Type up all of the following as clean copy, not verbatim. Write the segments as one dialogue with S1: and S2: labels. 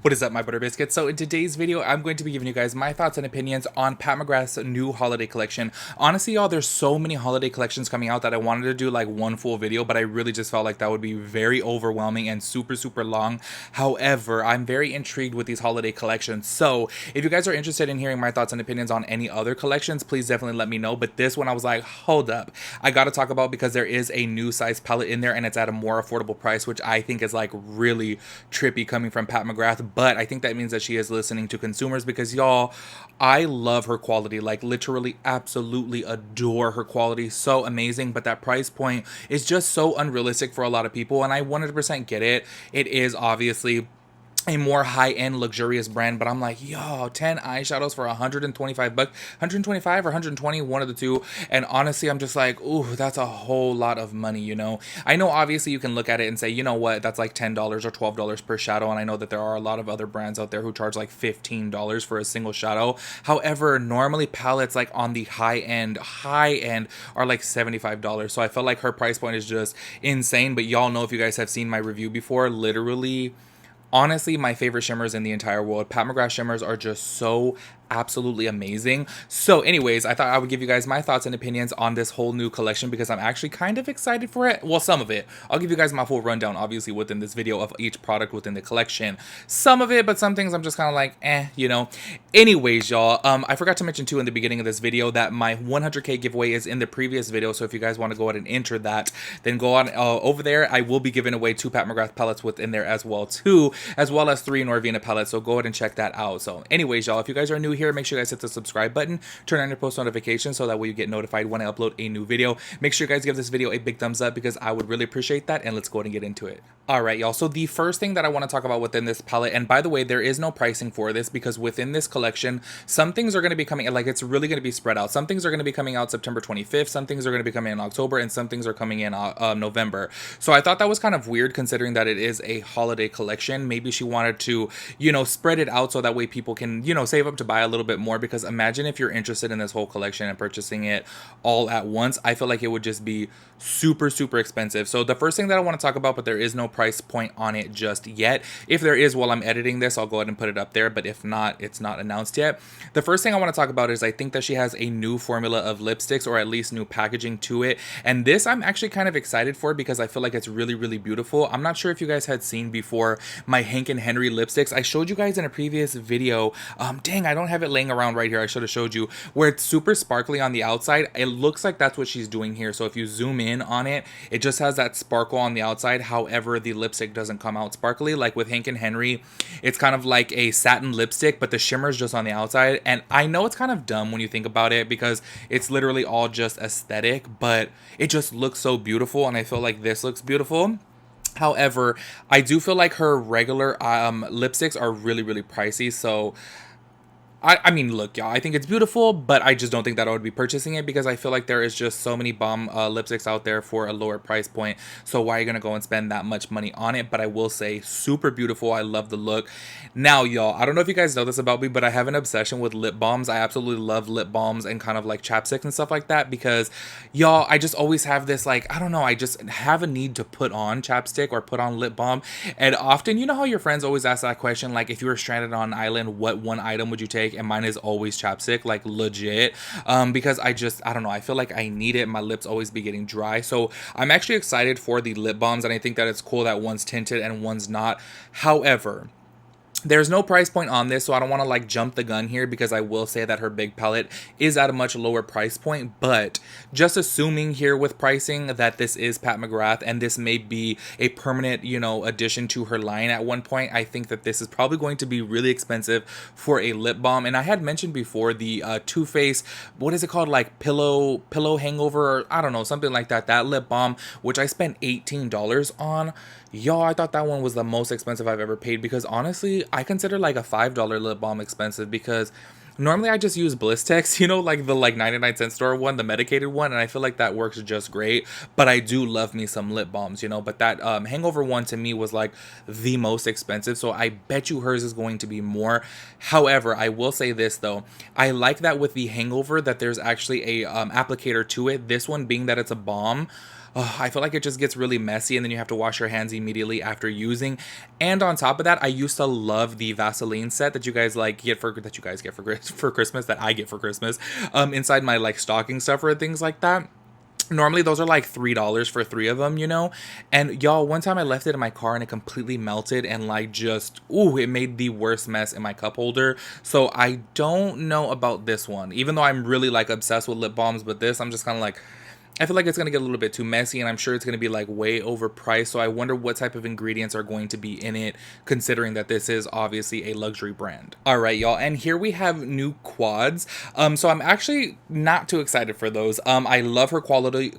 S1: What is up, my butter biscuits? So in today's video, I'm going to be giving you guys my thoughts and opinions on Pat McGrath's new holiday collection. Honestly, y'all, there's so many holiday collections coming out that I wanted to do like one full video, but I really just felt like that would be very overwhelming and super long. However, I'm very intrigued with these holiday collections. So if you guys are interested in hearing my thoughts and opinions on any other collections, please definitely let me know. But this one I was like, hold up, I gotta talk about because there is a new size palette in there and it's at a more affordable price, which I think is like really trippy coming from Pat McGrath. But I think that means that she is listening to consumers because, y'all, I love her quality. Like, literally, absolutely adore her quality. So amazing. But that price point is just so unrealistic for a lot of people. And I 100% get it. It is obviously a more high-end luxurious brand, but I'm like, yo, 10 eyeshadows for 125 bucks, 125 or 120, one of the two. And honestly, I'm just like, ooh, that's a whole lot of money, you know. I know obviously you can look at it and say, you know what, that's like $10 or $12 per shadow, and I know that there are a lot of other brands out there who charge like $15 for a single shadow. However, normally palettes like on the high end are like $75. So I felt like her price point is just insane. But y'all know, if you guys have seen my review before, literally, honestly, my favorite shimmers in the entire world. Pat McGrath shimmers are just so absolutely amazing. So anyways, I thought I would give you guys my thoughts and opinions on this whole new collection because I'm actually kind of excited for it. Well, some of it. I'll give you guys my full rundown, obviously, within this video of each product within the collection. Some of it, but some things I'm just kind of like, you know. Anyways, y'all, I forgot to mention too in the beginning of this video that my 100K giveaway is in the previous video. So if you guys want to go ahead and enter that, then go on over there. I will be giving away 2 Pat McGrath palettes within there as well too, as well as 3 Norvina palettes. So go ahead and check that out. So anyways, y'all, if you guys are new here, make sure you guys hit the subscribe button, turn on your post notifications so that way you get notified when I upload a new video. Make sure you guys give this video a big thumbs up because I would really appreciate that. And let's go ahead and get into it. All right, y'all. So the first thing that I want to talk about within this palette, and by the way, there is no pricing for this because within this collection, some things are going to be coming, like it's really going to be spread out. Some things are going to be coming out September 25th, some things are going to be coming in October, and some things are coming in November. So I thought that was kind of weird considering that it is a holiday collection. Maybe she wanted to, you know, spread it out so that way people can, you know, save up to buy a little bit more, because imagine if you're interested in this whole collection and purchasing it all at once. I feel like it would just be super expensive. So the first thing that I want to talk about, but there is no price point on it just yet. If there is, while I'm editing this, I'll go ahead and put it up there, but if not, it's not announced yet. The first thing I want to talk about is I think that she has a new formula of lipsticks, or at least new packaging to it, and this I'm actually kind of excited for because I feel like it's really beautiful. I'm not sure if you guys had seen before my Hank and Henry lipsticks. I showed you guys in a previous video, dang, I don't have it laying around right here. I should have showed you, where it's super sparkly on the outside. It looks like that's what she's doing here. So if you zoom in on it, it just has that sparkle on the outside. However, the lipstick doesn't come out sparkly. Like with Hank and Henry, it's kind of like a satin lipstick, but the shimmer is just on the outside. And I know it's kind of dumb when you think about it because it's literally all just aesthetic, but it just looks so beautiful, and I feel like this looks beautiful. However, I do feel like her regular lipsticks are really pricey. So I mean, look, y'all, I think it's beautiful, but I just don't think that I would be purchasing it because I feel like there is just so many bomb lipsticks out there for a lower price point. So why are you going to go and spend that much money on it? But I will say, super beautiful. I love the look. Now, y'all, I don't know if you guys know this about me, but I have an obsession with lip balms. I absolutely love lip balms and kind of like chapsticks and stuff like that because, y'all, I just always have this, like, I don't know, I just have a need to put on chapstick or put on lip balm. And often, you know how your friends always ask that question, like, if you were stranded on an island, what one item would you take? And mine is always chapstick, like legit, because I don't know, I feel like I need it. My lips always be getting dry. So I'm actually excited for the lip balms, and I think that it's cool that one's tinted and one's not. However, there's no price point on this, so I don't want to like jump the gun here because I will say that her big palette is at a much lower price point. But just assuming here with pricing that this is Pat McGrath and this may be a permanent, you know, addition to her line at one point, I think that this is probably going to be really expensive for a lip balm. And I had mentioned before the Too Faced, what is it called, like pillow hangover, or I don't know, something like that, that lip balm, which I spent $18 on. Y'all, I thought that one was the most expensive I've ever paid because honestly, I consider like a $5 lip balm expensive because normally I just use Blistex, you know, like the 99-cent store one, the medicated one, and I feel like that works just great. But I do love me some lip balms, you know, but that hangover one to me was like the most expensive, so I bet you hers is going to be more. However, I will say this though, I like that with the hangover that there's actually a applicator to it. This one being that it's a balm, I feel like it just gets really messy, and then you have to wash your hands immediately after using. And on top of that, I used to love the Vaseline set that you guys like get for that you guys get for Christmas, that I get for Christmas, inside my like stocking stuffer and things like that. Normally those are like $3 for three of them, you know. And y'all, one time I left it in my car and it completely melted, and like just it made the worst mess in my cup holder. So I don't know about this one, even though I'm really like obsessed with lip balms. But this, I'm just kind of like, I feel like it's going to get a little bit too messy, and I'm sure it's going to be like way overpriced. So I wonder what type of ingredients are going to be in it, considering that this is obviously a luxury brand. All right, y'all. And here we have new quads. So I'm actually not too excited for those. I love her quality,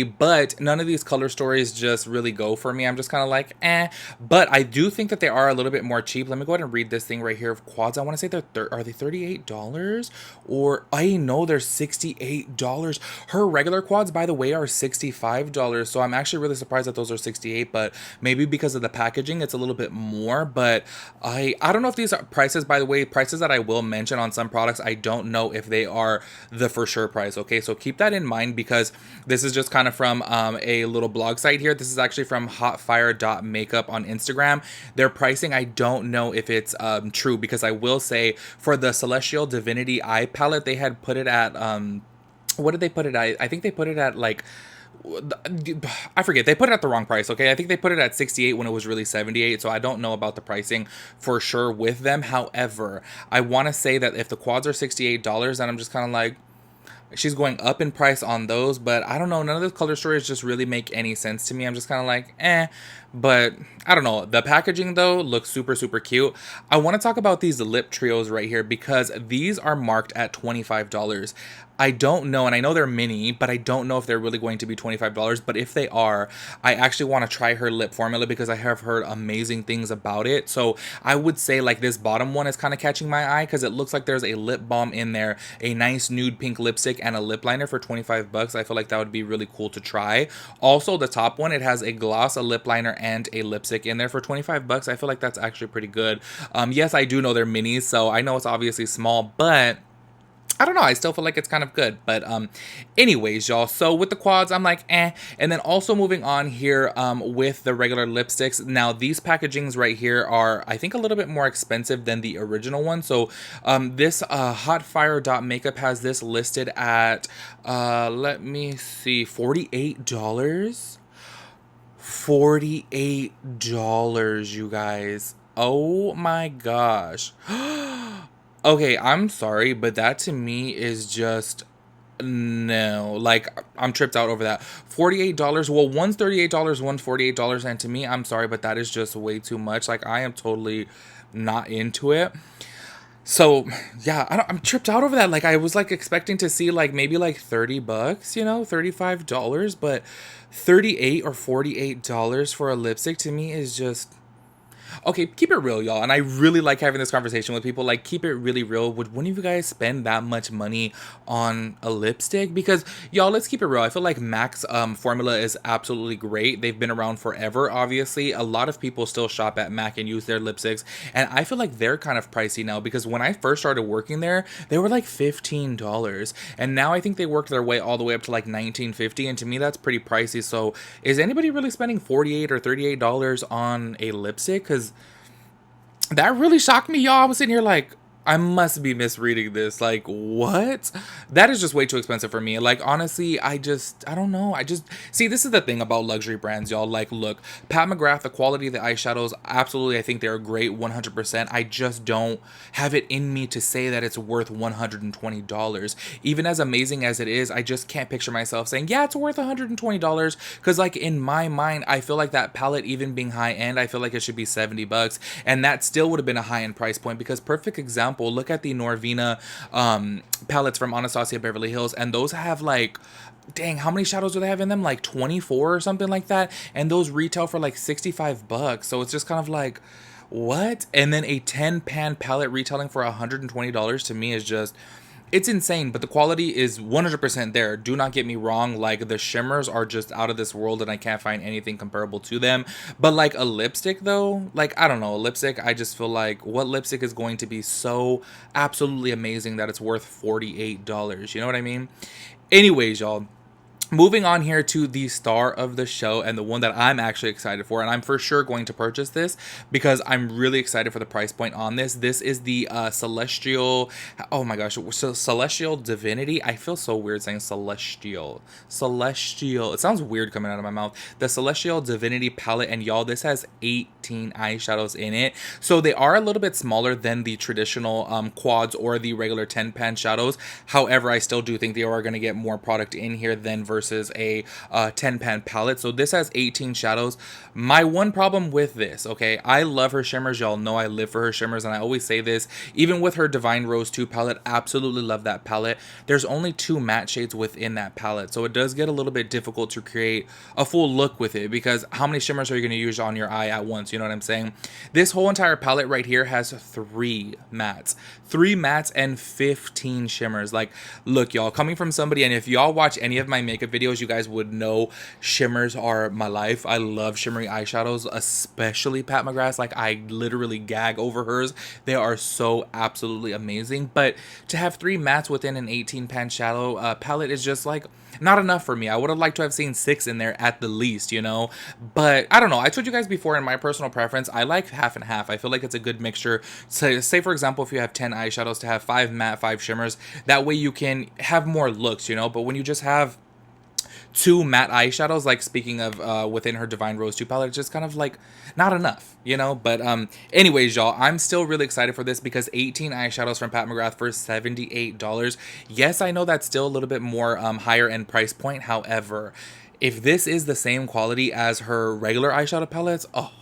S1: but none of these color stories just really go for me. I'm just kind of like, eh. But I do think that they are a little bit more cheap. Let me go ahead and read this thing right here of quads. I want to say are they $38? Or I know they're $68. Her regular quads, by the way, are $65. So I'm actually really surprised that those are $68, but maybe because of the packaging, it's a little bit more. But I don't know if these are prices, by the way, prices that I will mention on some products, I don't know if they are the for sure price. Okay, so keep that in mind, because this is just kind of from a little blog site here. This is actually from hotfire.makeup on Instagram. Their pricing, I don't know if it's true, because I will say for the Celestial Divinity Eye Palette, they had put it at what did they put it at? I think they put it at like, I forget. They put it at the wrong price, okay? I think they put it at 68 when it was really 78, so I don't know about the pricing for sure with them. However, I want to say that if the quads are $68, then I'm just kind of like, she's going up in price on those. But I don't know, none of those color stories just really make any sense to me. I'm just kind of like, eh. But I don't know. The packaging though looks super, super cute. I want to talk about these lip trios right here, because these are marked at $25. I don't know, and I know they're mini, but I don't know if they're really going to be $25. But if they are, I actually want to try her lip formula, because I have heard amazing things about it. So I would say like this bottom one is kind of catching my eye, because it looks like there's a lip balm in there, a nice nude pink lipstick, and a lip liner for $25. I feel like that would be really cool to try. Also, the top one, it has a gloss, a lip liner, and a lipstick in there for $25. I feel like that's actually pretty good. Yes, I do know they're minis, so I know it's obviously small, but I don't know, I still feel like it's kind of good. But anyways, y'all, so with the quads, I'm like, eh. And then also moving on here with the regular lipsticks. Now, these packagings right here are, I think, a little bit more expensive than the original one. So this hotfire.makeup has this listed at, let me see, $48. $48, you guys. Oh my gosh. Okay, I'm sorry, but that to me is just no. Like, I'm tripped out over that. $48. Well, one's $38, one's $48, and to me, I'm sorry, but that is just way too much. Like, I am totally not into it. So yeah, I'm tripped out over that. Like, I was like expecting to see like maybe like $30, you know, $35, but 38 or $48 for a lipstick to me is just, okay, keep it real, y'all. And I really like having this conversation with people. Like, keep it really real. Would one of you guys spend that much money on a lipstick? Because, y'all, let's keep it real. I feel like MAC's formula is absolutely great. They've been around forever, obviously. A lot of people still shop at MAC and use their lipsticks. And I feel like they're kind of pricey now, because when I first started working there, they were like $15. And now I think they worked their way all the way up to like $19.50. And to me, that's pretty pricey. So is anybody really spending $48 or $38 on a lipstick? Because that really shocked me, y'all. I was sitting here like, I must be misreading this. Like, what? That is just way too expensive for me. Like, honestly, I don't know. See, this is the thing about luxury brands, y'all. Like, look, Pat McGrath, the quality of the eyeshadows, absolutely, I think they're great, 100%. I just don't have it in me to say that it's worth $120. Even as amazing as it is, I just can't picture myself saying, yeah, it's worth $120. Because, like, in my mind, I feel like that palette, even being high-end, I feel like it should be $70. And that still would have been a high-end price point, because perfect example, look at the Norvina palettes from Anastasia Beverly Hills, and those have like, dang, how many shadows do they have in them? Like 24 or something like that, and those retail for like $65. So it's just kind of like, what? And then a 10 pan palette retailing for $120 to me is just, it's insane. But the quality is 100% there. Do not get me wrong. Like, the shimmers are just out of this world, and I can't find anything comparable to them. But like a lipstick though, like, I don't know, a lipstick, I just feel like, what lipstick is going to be so absolutely amazing that it's worth $48? You know what I mean? Anyways, y'all, Moving on here to the star of the show and the one that I'm actually excited for, and I'm for sure going to purchase this because I'm really excited for the price point on this. This is the Celestial, oh my gosh, so Celestial Divinity. I feel so weird saying Celestial. It sounds weird coming out of my mouth. The Celestial Divinity palette, and y'all, this has 18 eyeshadows in it. So they are a little bit smaller than the traditional quads or the regular 10 pan shadows. However, I still do think they are going to get more product in here than versus a 10 pan palette. So this has 18 shadows. My one problem with this, okay, I love her shimmers. Y'all know I live for her shimmers, and I always say this, even with her Divine Rose 2 palette, absolutely love that palette. There's only 2 matte shades within that palette, so it does get a little bit difficult to create a full look with it, because how many shimmers are you going to use on your eye at once? You know what I'm saying? This whole entire palette right here has 3 mattes and 15 shimmers. Like, look, y'all, coming from somebody, and if y'all watch any of my makeup videos, you guys would know shimmers are my life. I love shimmery eyeshadows, especially Pat McGrath's. Like, I literally gag over hers. They are so absolutely amazing. But to have 3 mattes within an 18 pan shadow palette is just like not enough for me. I would have liked to have seen 6 in there at the least, you know. But I don't know, I told you guys before, in my personal preference, I like half and half. I feel like it's a good mixture. So say for example, if you have 10 eyeshadows, to have 5 matte, 5 shimmers, that way you can have more looks, you know. But when you just have 2 matte eyeshadows, like speaking of within her Divine Rose 2 palette, it's just kind of like not enough, you know. But anyways, y'all, I'm still really excited for this because 18 eyeshadows from Pat McGrath for $78. Yes, I know that's still a little bit more higher end price point. However, if this is the same quality as her regular eyeshadow palettes, oh,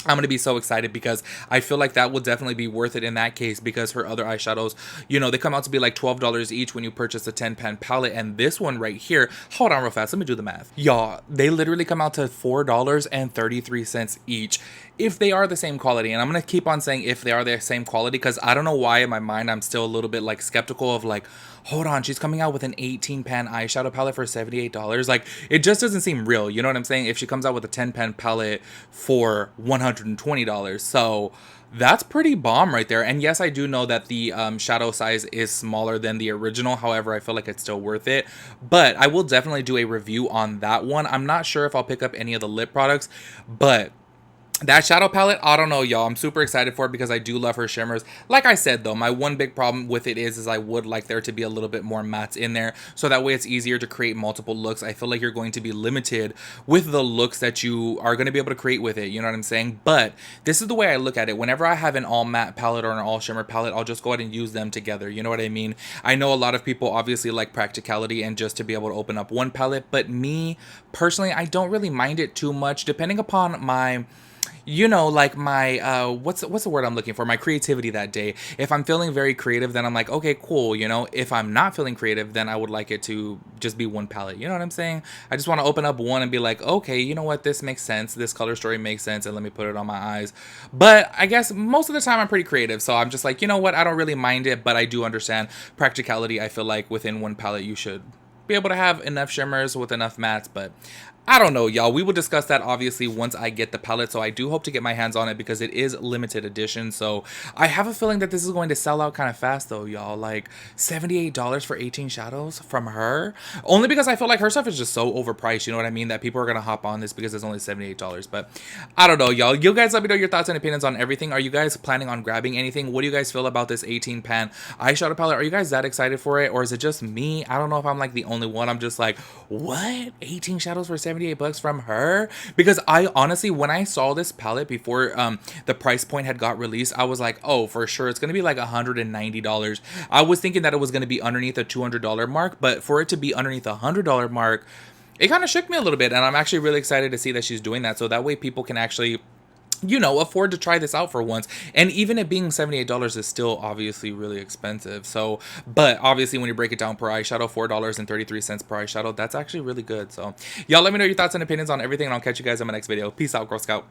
S1: I'm going to be so excited, because I feel like that will definitely be worth it in that case, because her other eyeshadows, you know, they come out to be like $12 each when you purchase a 10 pan palette. And this one right here, hold on real fast, let me do the math. Y'all, they literally come out to $4.33 each if they are the same quality. And I'm going to keep on saying if they are the same quality, because I don't know why in my mind I'm still a little bit like skeptical of like, hold on, she's coming out with an 18 pan eyeshadow palette for $78. Like, it just doesn't seem real, you know what I'm saying? If she comes out with a 10 pan palette for $120. So that's pretty bomb right there. And yes, I do know that the shadow size is smaller than the original. However, I feel like it's still worth it. But I will definitely do a review on that one. I'm not sure if I'll pick up any of the lip products, but that shadow palette, I don't know, y'all. I'm super excited for it because I do love her shimmers. Like I said, though, my one big problem with it is I would like there to be a little bit more mattes in there, so that way it's easier to create multiple looks. I feel like you're going to be limited with the looks that you are going to be able to create with it. You know what I'm saying? But this is the way I look at it. Whenever I have an all matte palette or an all shimmer palette, I'll just go ahead and use them together. You know what I mean? I know a lot of people obviously like practicality and just to be able to open up one palette, but me personally, I don't really mind it too much, depending upon my, you know, like my what's the word I'm looking for, my creativity that day. If I'm feeling very creative, then I'm like, okay, cool, you know. If I'm not feeling creative, then I would like it to just be one palette. You know what I'm saying? I just want to open up one and be like, okay, you know what, this makes sense, this color story makes sense, and let me put it on my eyes. But I guess most of the time I'm pretty creative, so I'm just like, you know what, I don't really mind it, but I do understand practicality. I feel like within one palette you should be able to have enough shimmers with enough mattes. But I don't know, y'all. We will discuss that obviously once I get the palette. So I do hope to get my hands on it because it is limited edition. So I have a feeling that this is going to sell out kind of fast though, y'all. Like $78 for 18 shadows from her. Only because I feel like her stuff is just so overpriced, you know what I mean? That people are going to hop on this because it's only $78. But I don't know, y'all. You guys let me know your thoughts and opinions on everything. Are you guys planning on grabbing anything? What do you guys feel about this 18 pan eyeshadow palette? Are you guys that excited for it? Or is it just me? I don't know if I'm like the only one. I'm just like, what? 18 shadows for $78 from her? Because I honestly, when I saw this palette before the price point had got released, I was like, oh, for sure it's gonna be like $190. I was thinking that it was gonna be underneath a $200 mark, but for it to be underneath a $100 mark, it kind of shook me a little bit. And I'm actually really excited to see that she's doing that, so that way people can actually, you know, afford to try this out for once. And even it being $78 is still obviously really expensive. So, but obviously when you break it down per eyeshadow, $4.33 per eyeshadow, that's actually really good. So y'all let me know your thoughts and opinions on everything, and I'll catch you guys in my next video. Peace out, Girl Scout.